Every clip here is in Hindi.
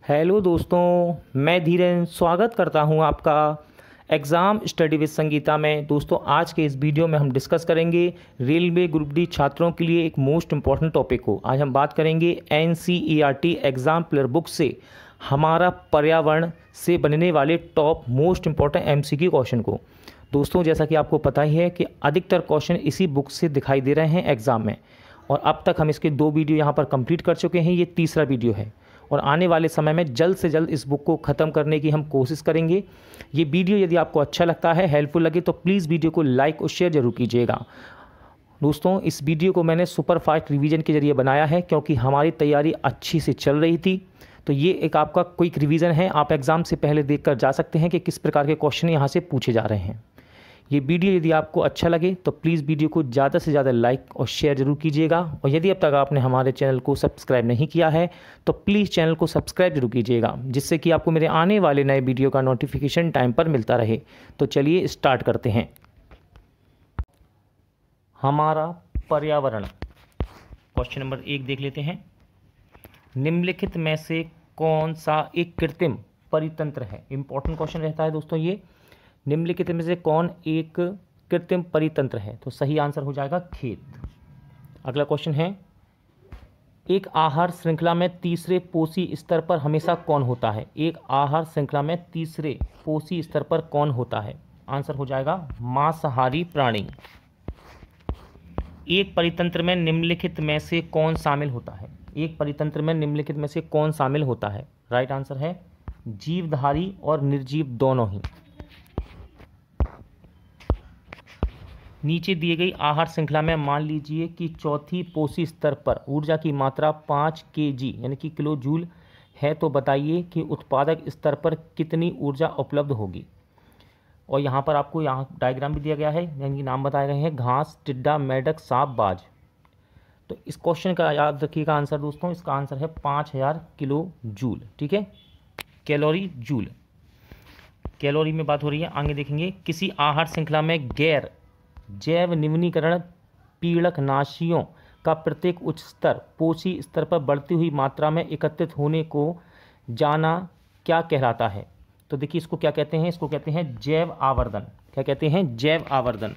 हेलो दोस्तों, मैं धीरेन स्वागत करता हूं आपका एग्ज़ाम स्टडी विद संगीता में। दोस्तों, आज के इस वीडियो में हम डिस्कस करेंगे रेलवे ग्रुप डी छात्रों के लिए एक मोस्ट इम्पॉर्टेंट टॉपिक को। आज हम बात करेंगे एनसीईआरटी एग्ज़ाम प्लेयर बुक से हमारा पर्यावरण से बनने वाले top most important MCQ question को। दोस्तों, जैसा कि आपको पता ही है कि अधिकतर क्वेश्चन इसी बुक से दिखाई दे रहे हैं एग्ज़ाम में, और अब तक हम इसके 2 वीडियो यहाँ पर कंप्लीट कर चुके हैं। ये तीसरा वीडियो है और आने वाले समय में जल्द से जल्द इस बुक को ख़त्म करने की हम कोशिश करेंगे। ये वीडियो यदि आपको अच्छा लगता है, हेल्पफुल लगे, तो प्लीज़ वीडियो को लाइक और शेयर जरूर कीजिएगा। दोस्तों, इस वीडियो को मैंने सुपर फास्ट रिवीजन के जरिए बनाया है क्योंकि हमारी तैयारी अच्छी से चल रही थी। तो ये एक आपका क्विक रिवीजन है। आप एग्ज़ाम से पहले देख कर जा सकते हैं कि किस प्रकार के क्वेश्चन यहाँ से पूछे जा रहे हैं। ये वीडियो यदि आपको अच्छा लगे तो प्लीज़ वीडियो को ज़्यादा से ज़्यादा लाइक और शेयर जरूर कीजिएगा, और यदि अब तक आपने हमारे चैनल को सब्सक्राइब नहीं किया है तो प्लीज़ चैनल को सब्सक्राइब जरूर कीजिएगा, जिससे कि आपको मेरे आने वाले नए वीडियो का नोटिफिकेशन टाइम पर मिलता रहे। तो चलिए स्टार्ट करते हैं। हमारा पर्यावरण, क्वेश्चन नंबर 1 देख लेते हैं। निम्नलिखित में से कौन सा एक कृत्रिम परितंत्र है? इंपॉर्टेंट क्वेश्चन रहता है दोस्तों ये। निम्नलिखित में से कौन एक कृत्रिम परितंत्र है? तो सही आंसर हो जाएगा खेत। अगला क्वेश्चन है, एक आहार श्रृंखला में तीसरे पोषी स्तर पर हमेशा कौन होता है? एक आहार श्रृंखला में तीसरे पोषी स्तर पर कौन होता है? आंसर हो जाएगा मांसाहारी प्राणी। एक परितंत्र में निम्नलिखित में से कौन शामिल होता है? एक परितंत्र में निम्नलिखित में से कौन शामिल होता है? राइट आंसर है जीवधारी और निर्जीव दोनों ही। नीचे दिए गई आहार श्रृंखला में मान लीजिए कि चौथी पोषी स्तर पर ऊर्जा की मात्रा 5 kg यानी कि किलो जूल है, तो बताइए कि उत्पादक स्तर पर कितनी ऊर्जा उपलब्ध होगी। और यहाँ पर आपको यहाँ डायग्राम भी दिया गया है, यानी कि नाम बताए गए हैं घास, टिड्डा, मेढक, सांप, बाज। तो इस क्वेश्चन का याद रखिएगा आंसर दोस्तों, इसका आंसर है 5000 किलो जूल। ठीक है, कैलोरी जूल, कैलोरी में बात हो रही है। आगे देखेंगे, किसी आहार श्रृंखला में गैर जैव निम्नीकरण पीड़कनाशियों का प्रत्येक उच्च स्तर पोषी स्तर पर बढ़ती हुई मात्रा में एकत्रित होने को जाना क्या कहलाता है? तो देखिए, इसको क्या कहते हैं? इसको कहते हैं जैव आवर्धन। क्या कहते हैं? जैव आवर्धन।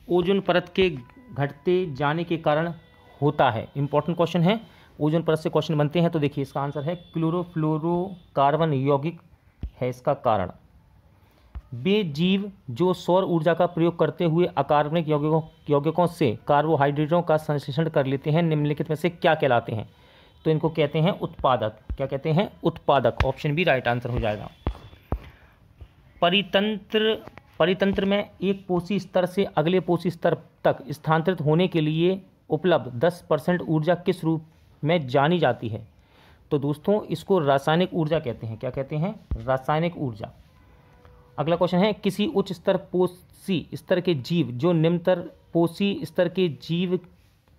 ओजोन परत के घटते जाने के कारण होता है। इंपॉर्टेंट क्वेश्चन है, ओजोन परत से क्वेश्चन बनते हैं। तो देखिए, इसका आंसर है क्लोरोफ्लोरोकार्बन यौगिक है इसका कारण। वे जीव जो सौर ऊर्जा का प्रयोग करते हुए अकार्बनिक यौगिकों से कार्बोहाइड्रेटों का संश्लेषण कर लेते हैं, निम्नलिखित में से क्या कहलाते हैं? तो इनको कहते हैं उत्पादक। क्या कहते हैं? उत्पादक। ऑप्शन बी राइट आंसर हो जाएगा। परितंत्र में एक पोषी स्तर से अगले पोषी स्तर तक स्थानांतरित होने के लिए उपलब्ध 10% ऊर्जा किस रूप में जानी जाती है? तो दोस्तों, इसको रासायनिक ऊर्जा कहते हैं। क्या कहते हैं? रासायनिक ऊर्जा। अगला क्वेश्चन है, किसी उच्च स्तर पोषी स्तर के जीव जो निम्नतर पोषी स्तर के जीव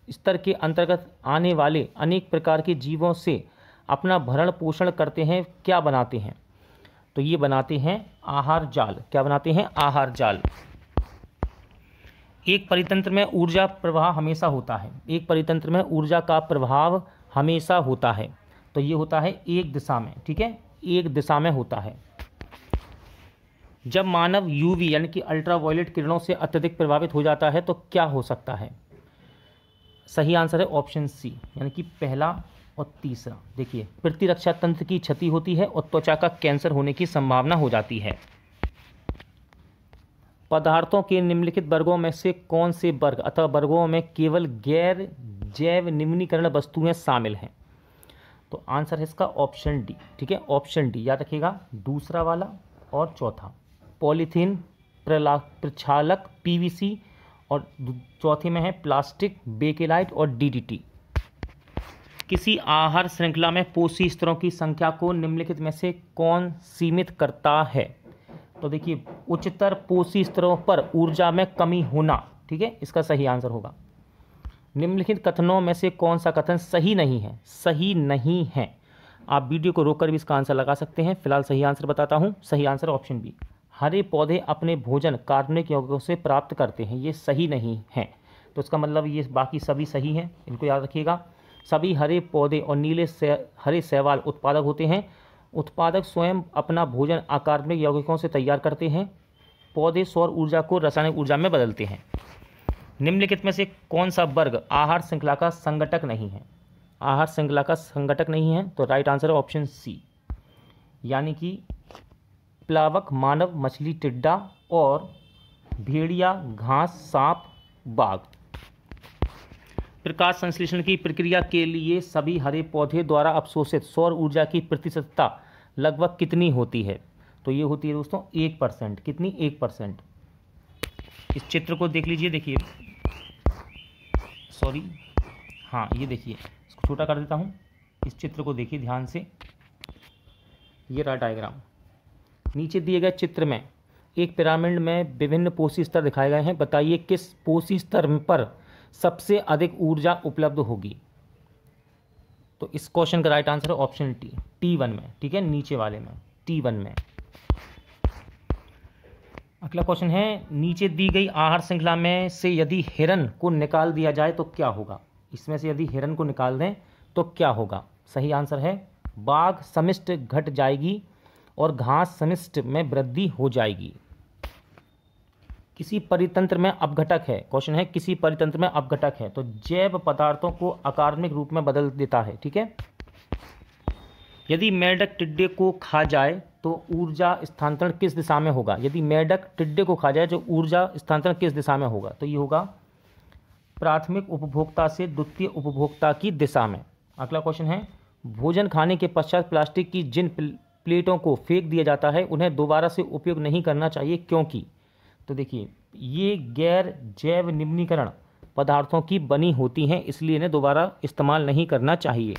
स्तर के अंतर्गत आने वाले अनेक प्रकार के जीवों से अपना भरण पोषण करते हैं, क्या बनाते हैं? तो ये बनाते हैं आहार जाल। क्या बनाते हैं? आहार जाल। एक परितंत्र में ऊर्जा प्रवाह हमेशा होता है। एक परितंत्र में ऊर्जा का प्रभाव हमेशा होता है, तो ये होता है एक दिशा में। ठीक है, एक दिशा में होता है। जब मानव यूवी यानी कि अल्ट्रावायलेट किरणों से अत्यधिक प्रभावित हो जाता है तो क्या हो सकता है? सही आंसर है ऑप्शन सी, यानी कि पहला और तीसरा। देखिए, प्रतिरक्षा तंत्र की क्षति होती है और त्वचा का कैंसर होने की संभावना हो जाती है। पदार्थों के निम्नलिखित वर्गों में से कौन से वर्ग अथवा वर्गों में केवल गैर जैव निम्नीकरण वस्तुएं शामिल हैं? तो आंसर है इसका ऑप्शन डी। ठीक है, ऑप्शन डी याद रखिएगा, दूसरा वाला और चौथा। पॉलीथीन, प्रक्षालक, पीवीसी, और चौथे में है प्लास्टिक, बेकेलाइट और डीडीटी। किसी आहार श्रृंखला में पोषी स्तरों की संख्या को निम्नलिखित में से कौन सीमित करता है? तो देखिए, उच्चतर पोषी स्तरों पर ऊर्जा में कमी होना। ठीक है, इसका सही आंसर होगा। निम्नलिखित कथनों में से कौन सा कथन सही नहीं है? सही नहीं है। आप वीडियो को रोककर भी इसका आंसर लगा सकते हैं। फिलहाल सही आंसर बताता हूं। सही आंसर ऑप्शन बी, हरे पौधे अपने भोजन कार्बनिक यौगिकों से प्राप्त करते हैं। ये सही नहीं है। तो इसका मतलब ये बाकी सभी सही हैं, इनको याद रखिएगा। सभी हरे पौधे और नीले हरे शैवाल उत्पादक होते हैं। उत्पादक स्वयं अपना भोजन अकार्बनिक यौगिकों से तैयार करते हैं। पौधे सौर ऊर्जा को रासायनिक ऊर्जा में बदलते हैं। निम्नलिखित में से कौन सा वर्ग आहार श्रृंखला का संगठक नहीं है? आहार श्रृंखला का संगठक नहीं है तो राइट आंसर है ऑप्शन सी, यानी कि प्लावक, मानव, मछली, टिड्डा और भेड़िया, घास, सांप, बाघ। प्रकाश संश्लेषण की प्रक्रिया के लिए सभी हरे पौधे द्वारा अवशोषित सौर ऊर्जा की प्रतिशतता लगभग कितनी होती है? तो ये होती है दोस्तों 1%। कितनी? 1%। इस चित्र को देख लीजिए, देखिए, सॉरी, हाँ ये देखिए, इसको छोटा कर देता हूँ। इस चित्र को देखिए ध्यान से, ये रहा डायग्राम। नीचे दिए गए चित्र में एक पिरामिड में विभिन्न पोषी स्तर दिखाए गए हैं। बताइए किस पोषी स्तर पर सबसे अधिक ऊर्जा उपलब्ध होगी? तो इस क्वेश्चन का राइट आंसर है ऑप्शन टी, T1 में। ठीक है, नीचे वाले में, T1 में। अगला क्वेश्चन है, नीचे दी गई आहार श्रृंखला में से यदि हिरन को निकाल दिया जाए तो क्या होगा? इसमें से यदि हिरन को निकाल दें तो क्या होगा? सही आंसर है बाघ समिष्ट घट जाएगी और घास समिष्ट में वृद्धि हो जाएगी। किसी परितंत्र में अपघटक है, क्वेश्चन है किसी परितंत्र में अपघटक है तो जैव पदार्थों को अकार्बनिक रूप में बदल देता है। ठीक है, यदि मेढक टिड्डे को खा जाए तो ऊर्जा स्थानांतरण किस दिशा में होगा? यदि मेढक टिड्डे को खा जाए तो ऊर्जा स्थानांतरण किस दिशा में होगा? तो ये होगा प्राथमिक उपभोक्ता से द्वितीय उपभोक्ता की दिशा में। अगला क्वेश्चन है, भोजन खाने के पश्चात प्लास्टिक की जिन प्लेटों को फेंक दिया जाता है उन्हें दोबारा से उपयोग नहीं करना चाहिए, क्योंकि? तो देखिए, ये गैर जैव निम्नीकरण पदार्थों की बनी होती हैं, इसलिए इन्हें दोबारा इस्तेमाल नहीं करना चाहिए।